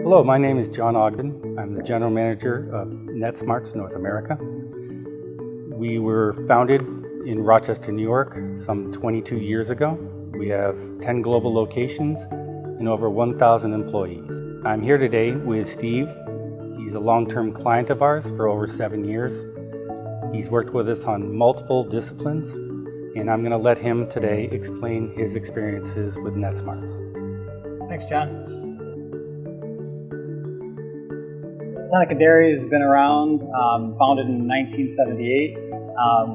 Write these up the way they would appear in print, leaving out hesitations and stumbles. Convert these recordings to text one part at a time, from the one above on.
Hello, my name is John Ogden. I'm the General Manager of Netsmartz North America. We were founded in Rochester, New York some 22 years ago. We have 10 global locations and over 1,000 employees. I'm here today with Steve. He's a long-term client of ours for over 7 years. He's worked with us on multiple disciplines, and I'm going to let him today explain his experiences with Netsmartz. Thanks, John. Seneca Dairy has been around, founded in 1978,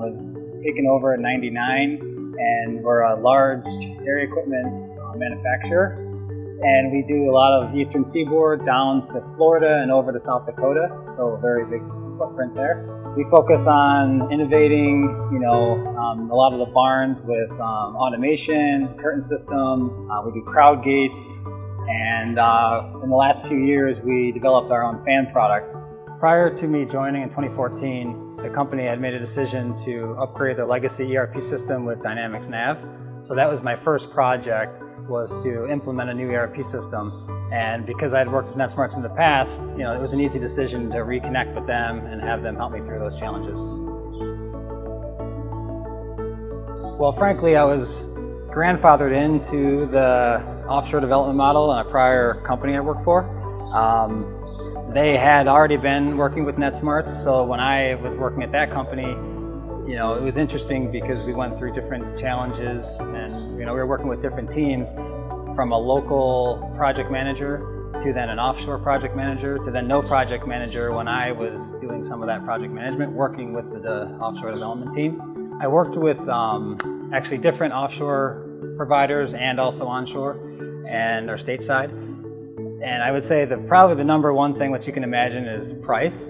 was taken over in 99, and we're a large dairy equipment manufacturer. And we do a lot of Eastern Seaboard down to Florida and over to South Dakota, so a very big footprint there. We focus on innovating, a lot of the barns with automation, curtain systems. We do crowd gates. And in the last few years, we developed our own fan product. Prior to me joining in 2014, the company had made a decision to upgrade their legacy ERP system with Dynamics Nav. So that was my first project, was to implement a new ERP system. And because I had worked with Netsmartz in the past, it was an easy decision to reconnect with them and have them help me through those challenges. Well, frankly, I was grandfathered into the offshore development model in a prior company I worked for. They had already been working with Netsmartz, so when I was working at that company, it was interesting because we went through different challenges, and we were working with different teams, from a local project manager to then an offshore project manager to then no project manager when I was doing some of that project management, working with the offshore development team. I worked with actually different offshore providers and also onshore and our stateside. And I would say that probably the number one thing which you can imagine is price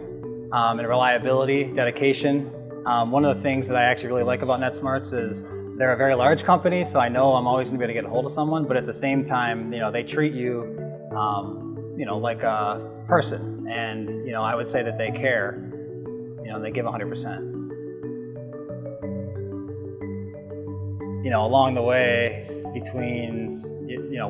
and reliability, dedication. One of the things that I actually really like about Netsmartz is they're a very large company, so I know I'm always going to be able to get a hold of someone, but at the same time, they treat you, like a person. And, I would say that they care, they give 100%. Along the way between,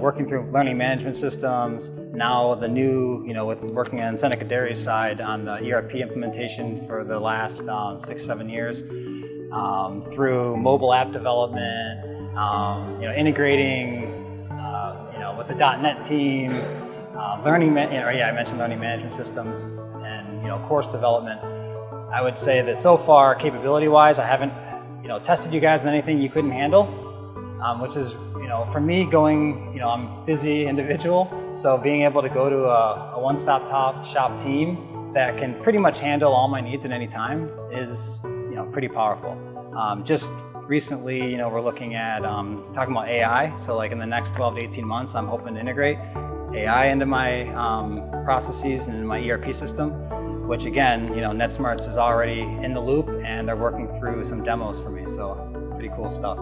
working through learning management systems, now the new, with working on Seneca Dairy's side on the ERP implementation for the last 6-7 years, through mobile app development, integrating, with the .NET team, I mentioned learning management systems and, course development. I would say that so far, capability-wise, I haven't, tested you guys on anything you couldn't handle, which is, for me going, I'm a busy individual, so being able to go to a one-stop shop team that can pretty much handle all my needs at any time is, pretty powerful. Just recently, we're looking at talking about AI, so like in the next 12 to 18 months, I'm hoping to integrate AI into my processes and in my ERP system, which again, Netsmartz is already in the loop and they're working through some demos for me, so pretty cool stuff.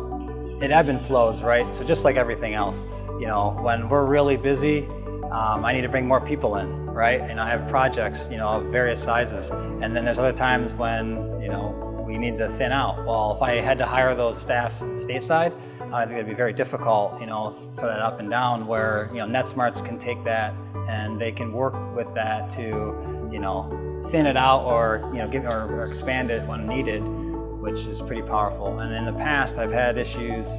It ebb and flows, right? So just like everything else, when we're really busy, I need to bring more people in, right? And I have projects, of various sizes. And then there's other times when, we need to thin out. Well, if I had to hire those staff stateside, I think it'd be very difficult, for that up and down, where, Netsmartz can take that and they can work with that to, thin it out or, or expand it when needed, which is pretty powerful. And in the past, I've had issues.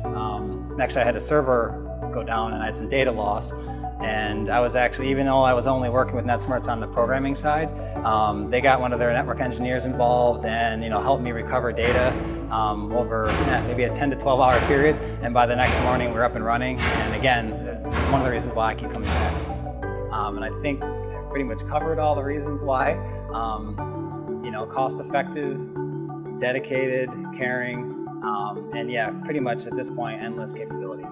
Actually, I had a server go down and I had some data loss. And I was actually, even though I was only working with Netsmartz on the programming side, they got one of their network engineers involved and, helped me recover data over maybe a 10 to 12 hour period. And by the next morning, we're up and running. And again, it's one of the reasons why I keep coming back. And I think I've pretty much covered all the reasons why. Cost effective, dedicated, caring, and pretty much at this point, endless capability.